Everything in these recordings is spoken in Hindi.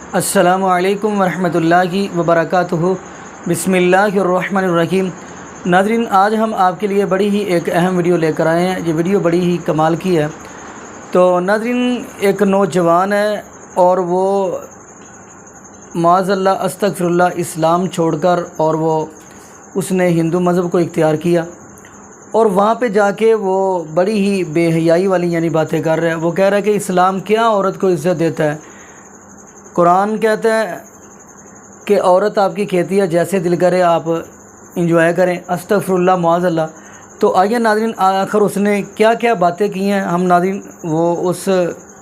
अस्सलामु अलैकुम वरहमतुल्लाहि वबरकातुहू। बिस्मिल्लाहिर्रहमानिर्रहीम। नाज़रीन, आज हम आपके लिए बड़ी ही एक अहम वीडियो लेकर आए हैं। ये वीडियो बड़ी ही कमाल की है। तो नाज़रीन, एक नौजवान है और वो माज़अल्लाह अस्तगफिरुल्लाह इस्लाम छोड़कर और वो उसने हिंदू मज़हब को इख्तियार किया और वहाँ पे जाके वो बड़ी ही बेहयाई वाली यानी बातें कर रहा है। वो कह रहा है कि इस्लाम क्या औरत को इज़्ज़त देता है। कुरान कहता है कि औरत आपकी खेती है, जैसे दिल करे आप इंजॉय करें। अस्तगफिरुल्लाह माज़अल्लाह। तो आइए नाज़रीन, आखिर उसने क्या क्या बातें की हैं, हम नाज़रीन वो उस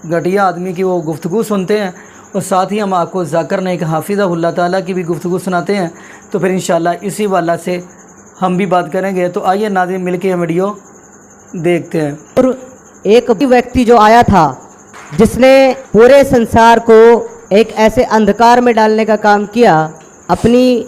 घटिया आदमी की वो गुफ्तगू सुनते हैं और साथ ही हम आपको ज़ाकिर नाइक हाफिज़हुल्लाह ताला की भी गुफ्तगू सुनाते हैं। तो फिर इंशाअल्लाह इसी वाला से हम भी बात करेंगे। तो आइए नाज़रीन, मिलके हम वीडियो देखते हैं। और एक व्यक्ति जो आया था जिसने पूरे संसार को एक ऐसे अंधकार में डालने का काम किया, अपनी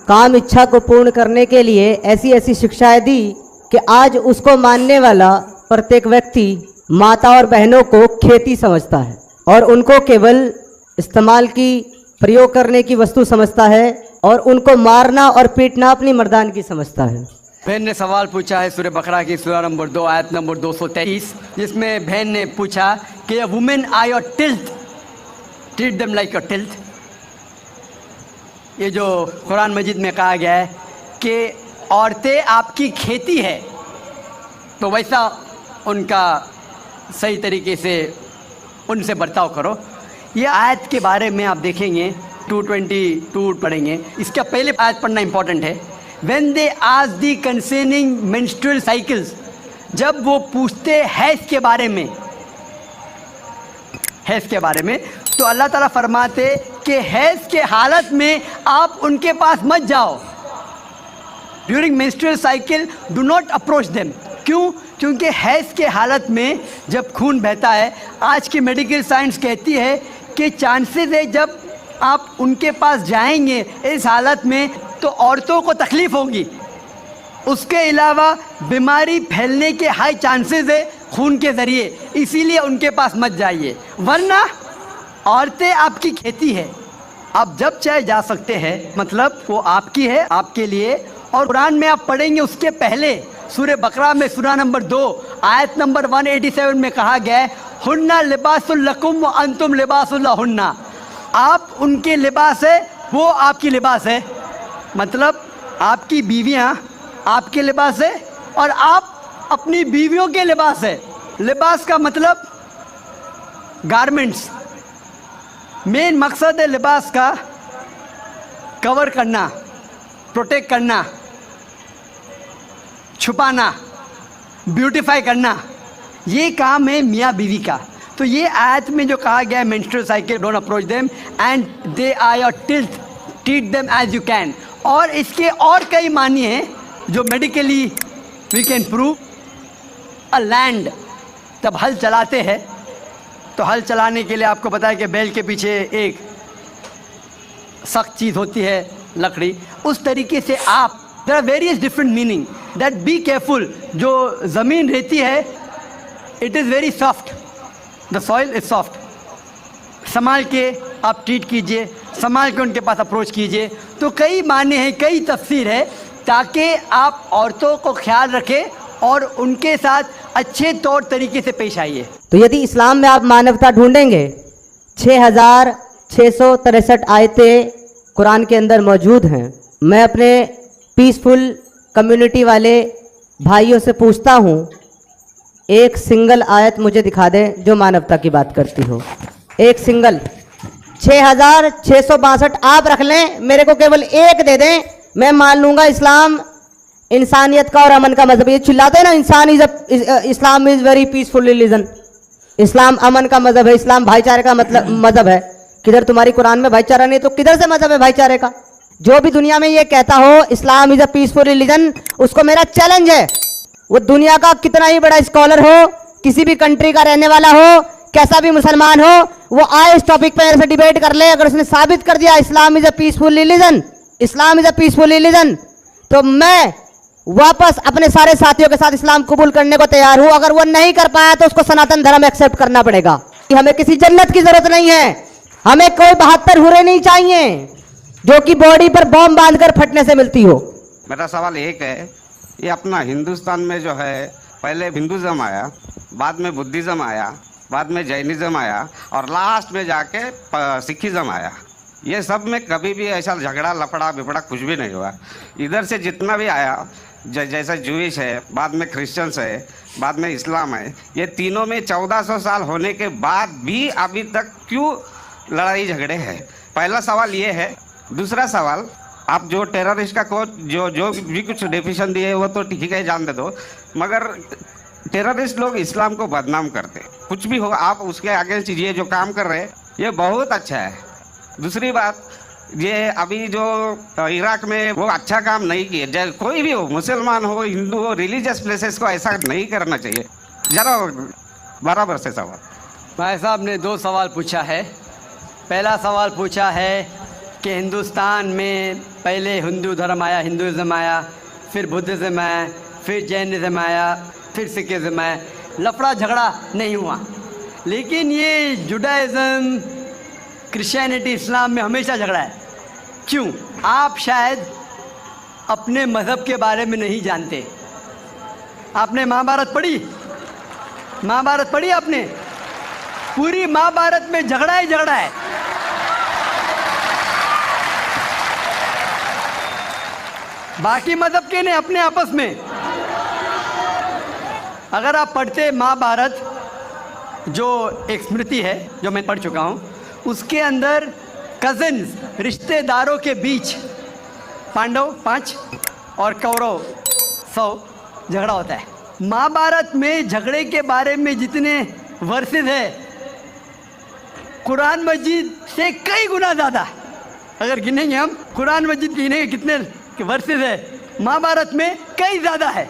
काम इच्छा को पूर्ण करने के लिए ऐसी ऐसी शिक्षाएं दी कि आज उसको मानने वाला प्रत्येक व्यक्ति माता और बहनों को खेती समझता है और उनको केवल इस्तेमाल की प्रयोग करने की वस्तु समझता है और उनको मारना और पीटना अपनी मर्दानगी समझता है। बहन ने सवाल पूछा है सूरह बकरा की सूरा नंबर 2 आयत नंबर 223, जिसमें बहन ने पूछा कि women are your tilth, treat them like your tilth. ये जो कुरान मजीद में कहा गया है कि औरतें आपकी खेती है, तो वैसा उनका सही तरीके से उनसे बर्ताव करो। ये आयत के बारे में आप देखेंगे 222 पढ़ेंगे। इसका पहले आयत पढ़ना इंपॉर्टेंट है। When they ask the concerning menstrual cycles, जब वो पूछते हैज़ के बारे में, हैज़ के बारे में, तो अल्लाह ताला फरमाते कि हैज़ के हालत में आप उनके पास मत जाओ। During menstrual cycle do not approach them. क्यों? क्योंकि हैज़ के हालत में जब खून बहता है, आज की मेडिकल साइंस कहती है कि चांसेस है जब आप उनके पास जाएंगे इस हालत में तो औरतों को तकलीफ़ होगी। उसके अलावा बीमारी फैलने के हाई चांसेस है खून के ज़रिए, इसीलिए उनके पास मत जाइए, वरना औरतें आपकी खेती है, आप जब चाहे जा सकते हैं, मतलब वो आपकी है, आपके लिए। और कुरान में आप पढ़ेंगे उसके पहले सूरह बकरा में सूरा नंबर 2 आयत नंबर 187 में कहा गया है, हुन्ना लिबासुल लकुम व अंतुम लिबासुल लहुन्ना। आप उनके लिबास है, वो आपकी लिबास है। मतलब आपकी बीवियां आपके लिबास है और आप अपनी बीवियों के लिबास है। लिबास का मतलब गारमेंट्स। मेन मकसद है लिबास का कवर करना, प्रोटेक्ट करना, छुपाना, ब्यूटीफाई करना, ये काम है मियाँ बीवी का। तो ये आयत में जो कहा गया है menstrual cycle don't approach them and they are your tilth, treat them as you can. और इसके और कई मानी हैं जो medically we can prove. A land, जब हल चलाते हैं तो हल चलाने के लिए आपको पता है कि बैल के पीछे एक सख्त चीज़ होती है, लकड़ी। उस तरीके से आप, there are various different meaning that be careful. जो ज़मीन रहती है it is very soft, the soil is soft. संभाल के आप ट्रीट कीजिए, संभाल के उनके पास अप्रोच कीजिए। तो कई माने हैं, कई तफसीर है, ताकि आप औरतों को ख्याल रखें और उनके साथ अच्छे तौर तरीके से पेश आइए। तो यदि इस्लाम में आप मानवता ढूंढेंगे, 6663 आयतें कुरान के अंदर मौजूद हैं। मैं अपने पीसफुल कम्युनिटी वाले भाइयों से पूछता हूँ, एक सिंगल आयत मुझे दिखा दें जो मानवता की बात करती हो। एक सिंगल 6662 आप रख लें, मेरे को केवल एक दे दें, मैं मान लूंगा इस्लाम इंसानियत का और अमन का मजहब। ये चिल्लाते हैं ना, Islam is very peaceful religion, इस्लाम अमन का मजहब है, इस्लाम भाईचारे का मतलब मजहब है। किधर तुम्हारी कुरान में भाईचारा नहीं, तो किधर से मजहब है भाईचारे का? जो भी दुनिया में ये कहता हो इस्लाम इज अ पीसफुल रिलीजन, उसको मेरा चैलेंज है, वो दुनिया का कितना ही बड़ा स्कॉलर हो, किसी भी कंट्री का रहने वाला हो, कैसा भी मुसलमान हो, वो आए इस टॉपिक पे मेरे से डिबेट कर ले। अगर उसने साबित कर दिया Islam is a peaceful religion, Islam is a peaceful religion, तो मैं वापस अपने सारे साथियों के साथ इस्लाम कबूल करने को तैयार हूं। अगर वो नहीं कर पाया तो उसको सनातन धर्म एक्सेप्ट करना पड़ेगा। हमें किसी जन्नत की जरूरत नहीं है, हमें कोई 72 हुरे नहीं चाहिए जो कि बॉडी पर बॉम्ब बांधकर फटने से मिलती हो। मेरा सवाल एक है, ये अपना हिंदुस्तान में जो है पहले हिंदुज़म आया, बाद में बुद्धिज़्म आया, बाद में जैनिज़्म आया और लास्ट में जाके सिखिज़्म आया। ये सब में कभी भी ऐसा झगड़ा लफड़ा बिपड़ा कुछ भी नहीं हुआ। इधर से जितना भी आया, जैसा जूइश है, बाद में क्रिश्चियंस है, बाद में इस्लाम है, ये तीनों में 1400 साल होने के बाद भी अभी तक क्यों लड़ाई झगड़े हैं? पहला सवाल ये है। दूसरा सवाल, आप जो टेररिस्ट का को जो भी कुछ डेफिनेशन दिए वो तो ठीक है, जान दे दो, मगर टेररिस्ट लोग इस्लाम को बदनाम करते। कुछ भी हो, आप उसके अगेंस्ट ये जो काम कर रहे हैं ये बहुत अच्छा है। दूसरी बात, ये अभी जो इराक में वो अच्छा काम नहीं किए, कोई भी हो, मुसलमान हो, हिंदू हो, रिलीजियस प्लेसेस को ऐसा नहीं करना चाहिए। जरा बराबर से सवाल। भाई साहब ने 2 सवाल पूछा है। पहला सवाल पूछा है कि हिंदुस्तान में पहले हिंदू धर्म आया, हिंदुज़म आया, फिर बुद्धिज़्म आया, फिर जैनिज़्म आया, फिर सिखिज़्म आया। लफड़ा झगड़ा नहीं हुआ, लेकिन ये जुडाइज़म, क्रिश्चियनिटी, इस्लाम में हमेशा झगड़ा है। क्यों? आप शायद अपने मज़हब के बारे में नहीं जानते। आपने महाभारत पढ़ी? महाभारत पढ़ी आपने? पूरी महाभारत में झगड़ा ही झगड़ा है। बाकी मज़हब के ने अपने आपस में। अगर आप पढ़ते महाभारत, जो एक स्मृति है जो मैं पढ़ चुका हूँ, उसके अंदर कज़न्स, रिश्तेदारों के बीच पांडव 5 और कौरव 100 झगड़ा होता है। महाभारत में झगड़े के बारे में जितने वर्सेस है, कुरान मजीद से कई गुना ज़्यादा। अगर गिनेंगे हम, कुरान मजीद गिनेंगे कितने वर्सेस है, महाभारत में कई ज़्यादा है।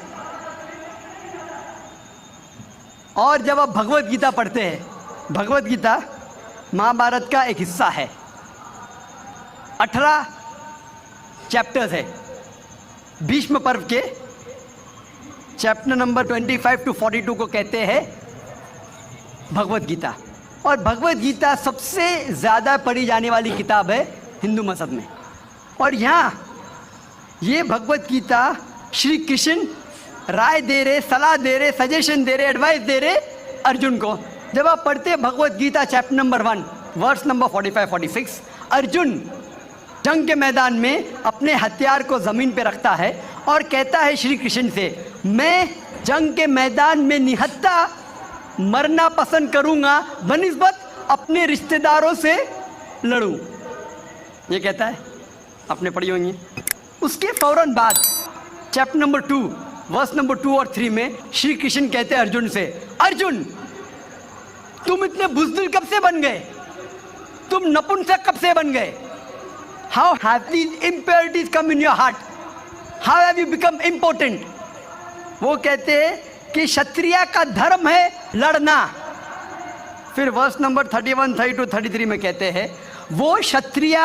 और जब आप भगवत गीता पढ़ते हैं, भगवत गीता महाभारत का एक हिस्सा है, 18 चैप्टर्स है। भीष्म पर्व के चैप्टर नंबर 25 to 42 को कहते हैं भगवत गीता। और भगवत गीता सबसे ज़्यादा पढ़ी जाने वाली किताब है हिंदू मज़हब में। और यहाँ ये भगवत गीता श्री कृष्ण राय दे रहे, सलाह दे रहे, सजेशन दे रहे, एडवाइस दे रहे अर्जुन को। जब आप पढ़ते हैं Bhagavad Gita chapter number 1 verse number 45-46, Arjun जंग के मैदान में अपने हथियार को ज़मीन पे रखता है और कहता है श्री कृष्ण से, मैं जंग के मैदान में निहत्था मरना पसंद करूँगा बनिस्बत अपने रिश्तेदारों से लड़ूँ। ये कहता है, आपने पढ़ी होंगी। उसके फ़ौरन बाद चैप्टर नंबर 2 वर्स नंबर 2 और 3 में श्री कृष्ण कहते हैं अर्जुन से, अर्जुन तुम इतने बुज़दिल कब से बन गए? तुम नपुंसक कब से बन गए? How have these impurities come in your heart? How have you become important? वो कहते हैं कि क्षत्रिय का धर्म है लड़ना। फिर वर्स नंबर 31, 32, 33 में कहते हैं, वो क्षत्रिय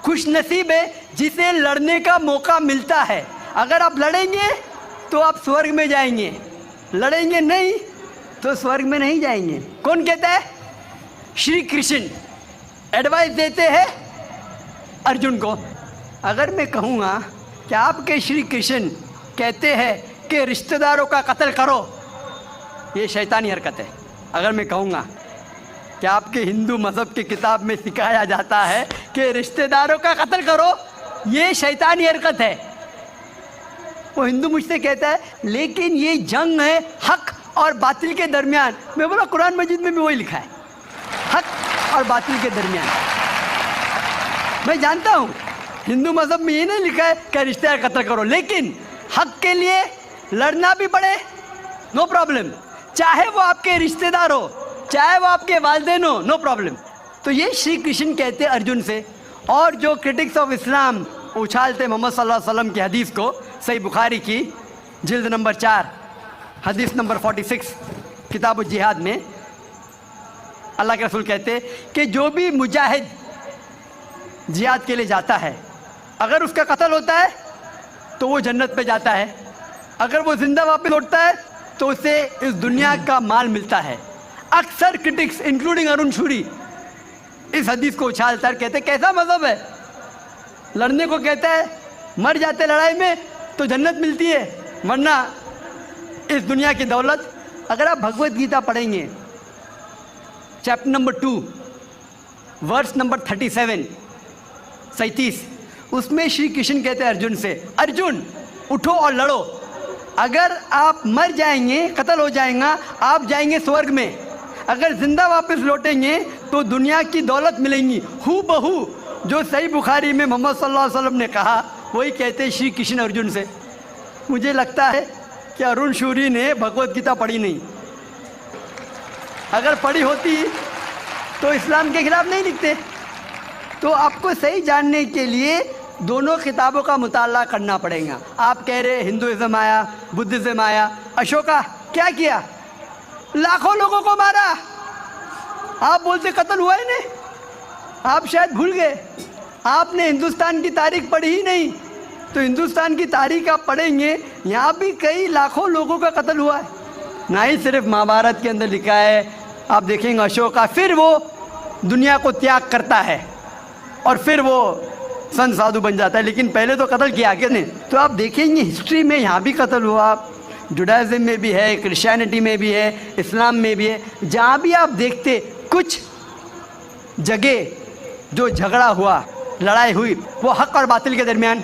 खुशनसीब है जिसे लड़ने का मौका मिलता है। अगर आप लड़ेंगे तो आप स्वर्ग में जाएंगे, लड़ेंगे नहीं तो स्वर्ग में नहीं जाएंगे। कौन कहता है? श्री कृष्ण एडवाइस देते हैं अर्जुन को। अगर मैं कहूँगा कि आपके श्री कृष्ण कहते हैं कि रिश्तेदारों का कत्ल करो, ये शैतानी हरकत है। अगर मैं कहूँगा कि आपके हिंदू मज़हब की किताब में सिखाया जाता है कि रिश्तेदारों का कत्ल करो, ये शैतानी हरकत है। वो हिंदू मुझसे कहता है लेकिन ये जंग है हक और बातिल के दरमियान। मैं बोला कुरान मजीद में भी वही लिखा है, हक और बातिल के दरमियान। मैं जानता हूँ हिंदू मज़हब में ये नहीं लिखा है कि रिश्तेदार कत्ल करो, लेकिन हक के लिए लड़ना भी पड़े, नो प्रॉब्लम। चाहे वो आपके रिश्तेदार हो, चाहे वो आपके वालिदैन हो, नो प्रॉब्लम। तो ये श्री कृष्ण कहते अर्जुन से। और जो क्रिटिक्स ऑफ इस्लाम उछालते मोहम्मद सल्लल्लाहु अलैहि वसल्लम की हदीस को, सही बुखारी की जिल्द नंबर 4 हदीस नंबर 46 किताब जिहाद में अल्लाह के रसूल कहते कि जो भी मुजाहिद जिहाद के लिए जाता है, अगर उसका कत्ल होता है तो वो जन्नत पे जाता है, अगर वो जिंदा वापस लौटता है तो उसे इस दुनिया का माल मिलता है। अक्सर क्रिटिक्स इंक्लूडिंग अरुण शूरी इस हदीस को उछालकर कहते कैसा मज़हब है, लड़ने को कहता है, मर जाते लड़ाई में तो जन्नत मिलती है, वरना इस दुनिया की दौलत। अगर आप भगवत गीता पढ़ेंगे चैप्टर नंबर 2 वर्स नंबर 37, उसमें श्री कृष्ण कहते हैं अर्जुन से, अर्जुन उठो और लड़ो, अगर आप मर जाएंगे, कत्ल हो जाएगा, आप जाएंगे स्वर्ग में, अगर जिंदा वापस लौटेंगे तो दुनिया की दौलत मिलेंगी। हू बहू जो सही बुखारी में मोहम्मद सल्लल्लाहु अलैहि वसल्लम ने कहा वही कहते श्री कृष्ण अर्जुन से। मुझे लगता है कि अरुण शूरी ने भगवत गीता पढ़ी नहीं, अगर पढ़ी होती तो इस्लाम के खिलाफ नहीं लिखते। तो आपको सही जानने के लिए दोनों किताबों का मुताला करना पड़ेगा। आप कह रहे हिंदुइज्म आया, बुद्धिज़्म आया, अशोका क्या किया, लाखों लोगों को मारा, आप बोलते कत्ल हुआ ही नहीं, आप शायद भूल गए, आपने हिंदुस्तान की तारीख पढ़ी ही नहीं। तो हिंदुस्तान की तारीख आप पढ़ेंगे, यहाँ भी कई लाखों लोगों का कत्ल हुआ है, ना ही सिर्फ महाभारत के अंदर लिखा है। आप देखेंगे अशोका फिर वो दुनिया को त्याग करता है और फिर वो संत साधु बन जाता है, लेकिन पहले तो कत्ल किया किसने। तो आप देखेंगे हिस्ट्री में यहाँ भी कत्ल हुआ, जुडाइज़म में भी है, क्रिश्चियनिटी में भी है, इस्लाम में भी है। जहाँ भी आप देखते कुछ जगह जो झगड़ा हुआ, लड़ाई हुई, वो हक और बातिल के दरमियान,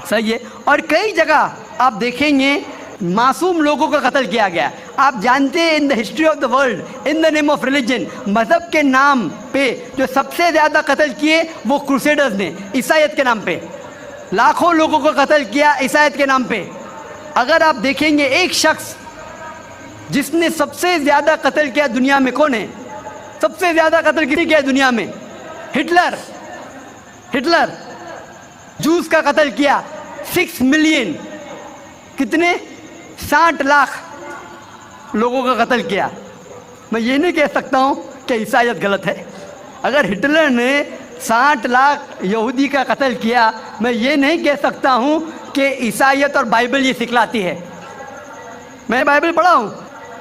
सही है। और कई जगह आप देखेंगे मासूम लोगों का कत्ल किया गया। आप जानते हैं in the history of the world in the name of religion, मज़हब के नाम पे जो सबसे ज़्यादा कत्ल किए वो क्रूसेडर्स ने, ईसाईयत के नाम पे लाखों लोगों को कत्ल किया, ईसाईयत के नाम पे। अगर आप देखेंगे एक शख्स जिसने सबसे ज़्यादा कत्ल किया दुनिया में, कौन है? सबसे ज़्यादा कत्ल किसी किया दुनिया में? हिटलर। हिटलर जूस का कत्ल किया, 6 मिलियन, कितने 60 लाख लोगों का कत्ल किया। मैं ये नहीं कह सकता हूँ कि ईसाईयत गलत है। अगर हिटलर ने 60 लाख यहूदी का कत्ल किया, मैं ये नहीं कह सकता हूँ कि ईसाईयत और बाइबल ये सिखलाती है। मैं बाइबल पढ़ा हूँ,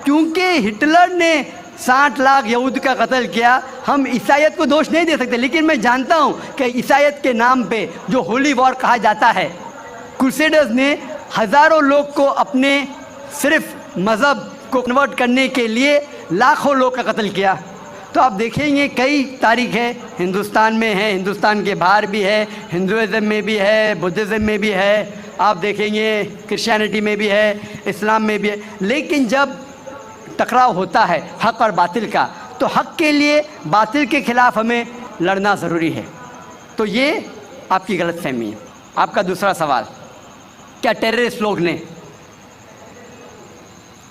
क्योंकि हिटलर ने 60 लाख यहूद का कत्ल किया, हम ईसाईयत को दोष नहीं दे सकते। लेकिन मैं जानता हूँ कि ईसाईयत के नाम पे जो होली वॉर कहा जाता है, क्रूसेडर्स ने हज़ारों लोग को अपने सिर्फ मज़हब को कन्वर्ट करने के लिए लाखों लोग का कत्ल किया। तो आप देखेंगे कई तारीख है, हिंदुस्तान में है, हिंदुस्तान के बाहर भी है, हिंदुइज़म में भी है, बुद्धिज़्म में भी है, आप देखेंगे क्रिश्चियनिटी में भी है, इस्लाम में भी है। लेकिन जब टकराव होता है हक़ और बातिल का, तो हक़ के लिए बातिल के ख़िलाफ़ हमें लड़ना ज़रूरी है। तो ये आपकी गलतफ़हमी है। आपका दूसरा सवाल, क्या टेररिस्ट लोग ने,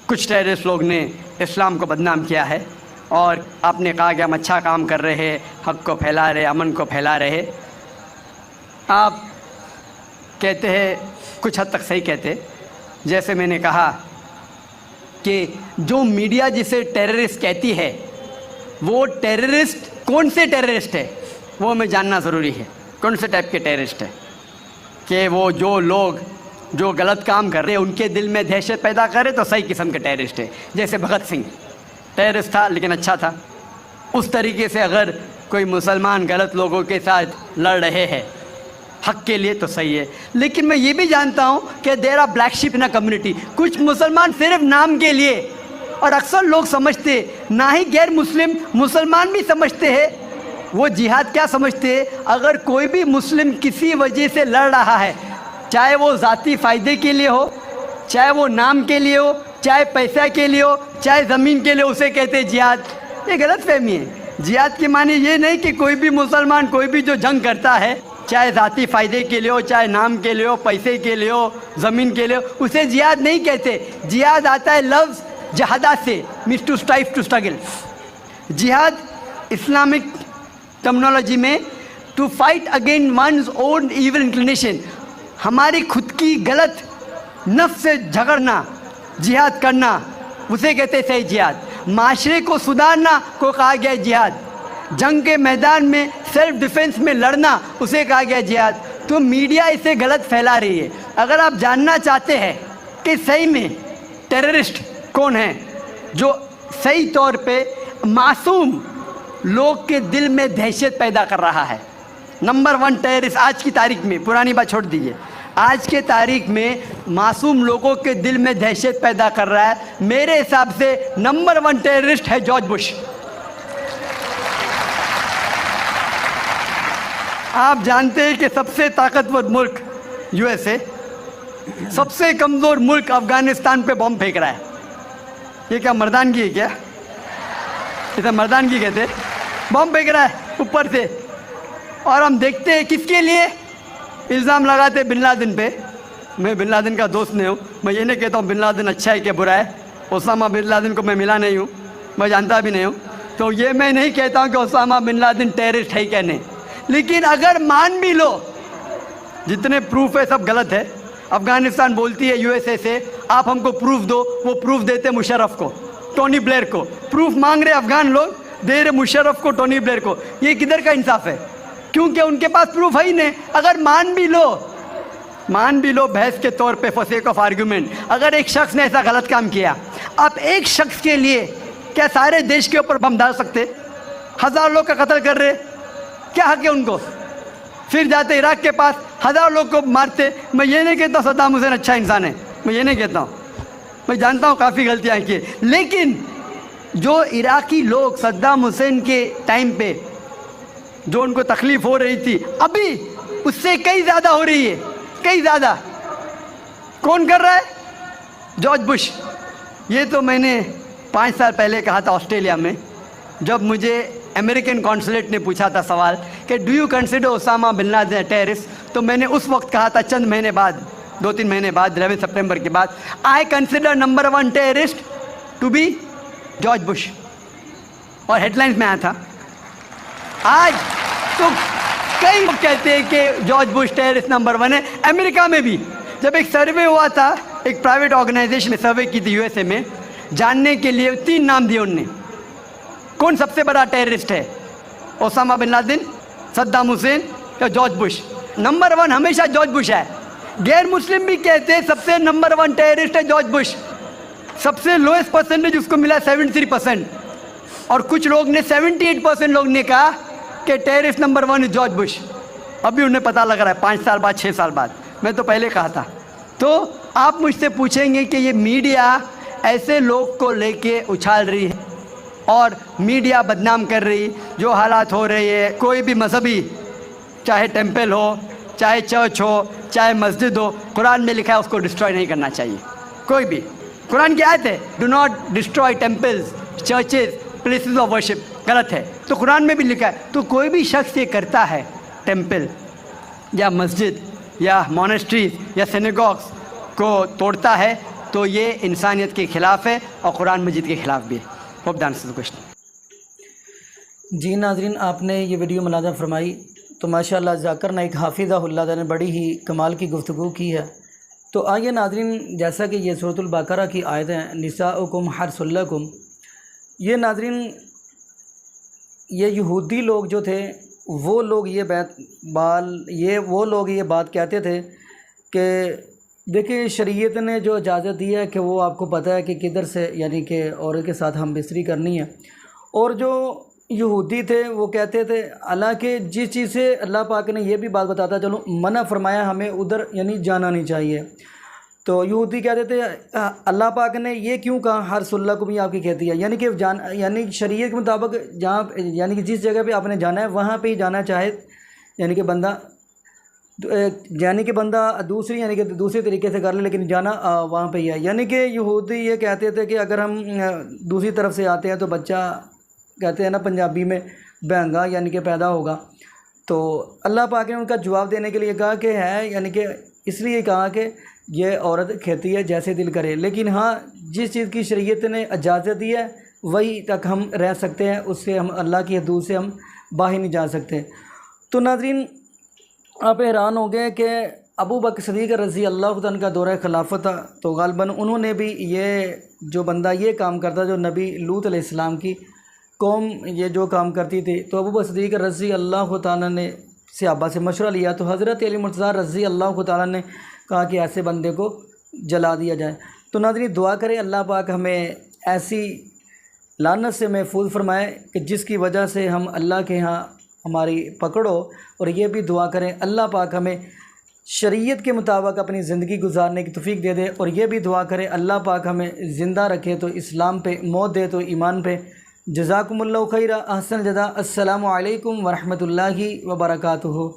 कुछ टेररिस्ट लोग ने इस्लाम को बदनाम किया है, और आपने कहा कि हम अच्छा काम कर रहे हैं, हक़ को फैला रहे, अमन को फैला रहे। आप कहते हैं, कुछ हद तक सही कहते, जैसे मैंने कहा कि जो मीडिया जिसे टेररिस्ट कहती है, वो टेररिस्ट कौन से टेररिस्ट है वो हमें जानना ज़रूरी है। कौन से टाइप के टेररिस्ट है, कि वो जो लोग जो गलत काम कर रहे हैं उनके दिल में दहशत पैदा करे तो सही किस्म के टेररिस्ट है। जैसे भगत सिंह टेररिस्ट था लेकिन अच्छा था, उस तरीके से अगर कोई मुसलमान गलत लोगों के साथ लड़ रहे हैं हक़ के लिए तो सही है। लेकिन मैं ये भी जानता हूँ कि there are black sheep in a community, कुछ मुसलमान सिर्फ नाम के लिए, और अक्सर लोग समझते, ना ही गैर मुस्लिम, मुसलमान भी समझते हैं, वो जिहाद क्या समझते हैं। अगर कोई भी मुस्लिम किसी वजह से लड़ रहा है, चाहे वो ज़ाती फ़ायदे के लिए हो, चाहे वो नाम के लिए हो, चाहे पैसा के लिए हो, चाहे ज़मीन के लिए, उसे कहते हैं जिहाद। ये गलत फहमी है। जिहाद के माने ये नहीं कि कोई भी मुसलमान कोई भी जो जंग करता है, चाहे ज़ाती फ़ायदे के लिए हो, चाहे नाम के लिए हो, पैसे के लिए हो, ज़मीन के लिए हो, उसे जिहाद नहीं कहते। जिहाद आता है लफ्ज़ जहादा से, means to strive, to struggle. जिहाद इस्लामिक टर्मिनोलॉजी में to fight against one's own evil inclination, हमारी खुद की गलत नफ्स से झगड़ना, जिहाद करना, उसे कहते हैं सही जिहाद। माशरे को सुधारना को कहा गया जिहाद। जंग के मैदान में सेल्फ डिफेंस में लड़ना, उसे कहा गया जिहाद। तो मीडिया इसे गलत फैला रही है। अगर आप जानना चाहते हैं कि सही में टेररिस्ट कौन है, जो सही तौर पे मासूम लोग के दिल में दहशत पैदा कर रहा है। नंबर 1 टेररिस्ट आज की तारीख में, पुरानी बात छोड़ दीजिए, आज के तारीख में मासूम लोगों के दिल में दहशत पैदा कर रहा है। मेरे हिसाब से नंबर 1 टेररिस्ट है जॉर्ज बुश। आप जानते हैं कि सबसे ताकतवर मुल्क यूएसए, सबसे कमज़ोर मुल्क अफगानिस्तान पे बम फेंक रहा है। ये क्या मर्दानगी है क्या? इसे मर्दानगी कहते? बम फेंक रहा है ऊपर से, और हम देखते हैं किसके लिए इल्ज़ाम लगाते बिन लादेन पे। मैं बिन लादेन का दोस्त नहीं हूँ, मैं ये नहीं कहता हूँ बिन लादेन अच्छा है क्या बुरा है। ओसामा बिन लादेन को मैं मिला नहीं हूँ, मैं जानता भी नहीं हूँ, तो ये मैं नहीं कहता हूँ कि ओसामा बिन लादेन टेररिस्ट है क्या नहीं। लेकिन अगर मान भी लो, जितने प्रूफ है सब गलत है। अफगानिस्तान बोलती है यूएसए से आप हमको प्रूफ दो, वो प्रूफ देते मुशर्रफ को, टोनी ब्लेयर को। प्रूफ मांग रहे अफगान लोग, दे रहे मुशर्रफ को, टोनी ब्लेयर को। ये किधर का इंसाफ है? क्योंकि उनके पास प्रूफ है ही नहीं। अगर मान भी लो बहस के तौर पे, फॉर सेक ऑफ आर्गूमेंट, अगर एक शख्स ने ऐसा गलत काम किया, आप एक शख्स के लिए क्या सारे देश के ऊपर बम डाल सकते? 1000 लोग का कत्ल कर रहे, क्या हक है उनको? फिर जाते इराक के पास 1000 लोग को मारते। मैं ये नहीं कहता सद्दाम हुसैन अच्छा इंसान है, मैं ये नहीं कहता हूँ, मैं जानता हूँ काफ़ी गलतियाँ की, लेकिन जो इराकी लोग सद्दाम हुसैन के टाइम पे जो उनको तकलीफ़ हो रही थी, अभी उससे कई ज़्यादा हो रही है, कई ज़्यादा। कौन कर रहा है? George Bush. ये तो मैंने 5 साल पहले कहा था ऑस्ट्रेलिया में, जब मुझे अमेरिकन कॉन्सुलेट ने पूछा था सवाल कि do you consider Osama bin Laden terrorist, तो मैंने उस वक्त कहा था, चंद महीने बाद, 2-3 महीने बाद, 11 सितंबर के बाद, I consider number 1 terrorist to be George Bush, और हेडलाइंस में आया था। आज तो कई लोग कहते हैं कि जॉर्ज बुश टेररिस्ट नंबर 1 है। अमेरिका में भी जब एक सर्वे हुआ था, एक प्राइवेट ऑर्गेनाइजेशन ने सर्वे की थी यूएसए में, जानने के लिए 3 नाम दिए उनने, कौन सबसे बड़ा टेररिस्ट है, Osama bin Laden, Saddam Hussein या जॉर्ज बुश। नंबर 1 हमेशा जॉर्ज बुश है। गैर मुस्लिम भी कहते हैं सबसे नंबर 1 टेररिस्ट है जॉर्ज बुश। सबसे लोएस्ट परसेंटेज उसको मिला 73%, और कुछ लोग ने 78% लोग ने कहा कि terrorist number 1 is George Bush. अभी उन्हें पता लग रहा है 5 साल बाद, 6 साल बाद, मैं तो पहले कहा था। तो आप मुझसे पूछेंगे कि ये मीडिया ऐसे लोग को लेके उछाल रही है और मीडिया बदनाम कर रही, जो हालात हो रहे हैं, कोई भी मजहबी, चाहे टेम्पल हो, चाहे चर्च हो, चाहे मस्जिद हो, कुरान में लिखा है उसको डिस्ट्रॉय नहीं करना चाहिए। कोई भी, कुरान की आयत है, do not destroy temples, churches, places of worship, गलत है, तो कुरान में भी लिखा है। तो कोई भी शख्स ये करता है, टेम्पल या मस्जिद या मोनेस्ट्रीज या सिनेगॉग्स को तोड़ता है, तो ये इंसानियत के ख़िलाफ़ है और कुरान मजीद के ख़िलाफ़ भी है। Hope the answer the question. जी नाज़रीन, आपने ये वीडियो मुलाज़ा फरमाई तो माशाअल्लाह ज़ाकिर नाइक हाफिज़हुल्लाह ने बड़ी ही कमाल की गुफ्तगू की है। तो आइए नाज़रीन, जैसा कि ये सूरतुल बकरा की आयत है, निसाउकुम हर्सुल्लकुम, ये नाज़रीन ये यहूदी लोग जो थे वो लोग ये बात कहते थे कि देखिए शरीयत ने जो इजाज़त दी है कि वो आपको पता है कि किधर से, यानी कि औरत के साथ हम बिस्तरी करनी है। और जो यहूदी थे वो कहते थे, हालांकि जिस चीज़ से अल्लाह पाक ने ये भी बात बताता चलो मना फरमाया हमें उधर यानी जाना नहीं चाहिए, तो यहूदी कहते थे अल्लाह पाक ने ये क्यों कहा हर सुल्ला को भी आपकी कहती है, यानी कि यानी शरीयत के मुताबिक जहाँ यानी कि जिस जगह पे आपने जाना है वहाँ पे ही जाना, चाहे यानी कि बंदा दूसरी यानी कि दूसरे तरीके से कर ले, लेकिन जाना वहाँ पे ही है। यानी कि यहूदी ये कहते थे कि अगर हम दूसरी तरफ से आते हैं तो बच्चा, कहते हैं ना पंजाबी में, बहंगा यानी कि पैदा होगा। तो अल्लाह पाक ने उनका जवाब देने के लिए कहा कि है, यानी कि इसलिए कहा कि ये औरत खेती है जैसे दिल करे, लेकिन हाँ जिस चीज़ की शरीयत ने इजाज़त दी है वही तक हम रह सकते हैं, उससे हम अल्लाह की हदूद से हम बाहर नहीं जा सकते। तो नाज़रीन, आप हैरान हो गए कि अबू बकर सिद्दीक़ रज़ी अल्लाह तआला का दौरा खिलाफत था, तो ग़ालिबन उन्होंने भी ये जो बंदा ये काम करता, जो नबी लूत अलैहिस्सलाम की कौम ये जो काम करती थी, तो अबू बकर सिद्दीक़ रज़ी अल्लाह तआला ने सहाबा से मशवरा लिया, तो हज़रत अली मुर्तज़ा रज़ी अल्लाह तआला ने कहा कि ऐसे बंदे को जला दिया जाए। तो नाज़रीन दुआ करें अल्लाह पाक हमें ऐसी लानत से महफूज फरमाए कि जिसकी वजह से हम अल्लाह के यहाँ हमारी पकड़ो। और ये भी दुआ करें अल्लाह पाक हमें शरीयत के मुताबिक अपनी ज़िंदगी गुजारने की तौफीक दे दे। और ये भी दुआ करें अल्लाह पाक हमें ज़िंदा रखे तो इस्लाम पे, मौत दे तो ईमान पे। जज़ाकुमुल्लाहु खैरा, अहसन जज़ा। अस्सलामु अलैकुम वरहमतुल्लाहि वबरकातुहू।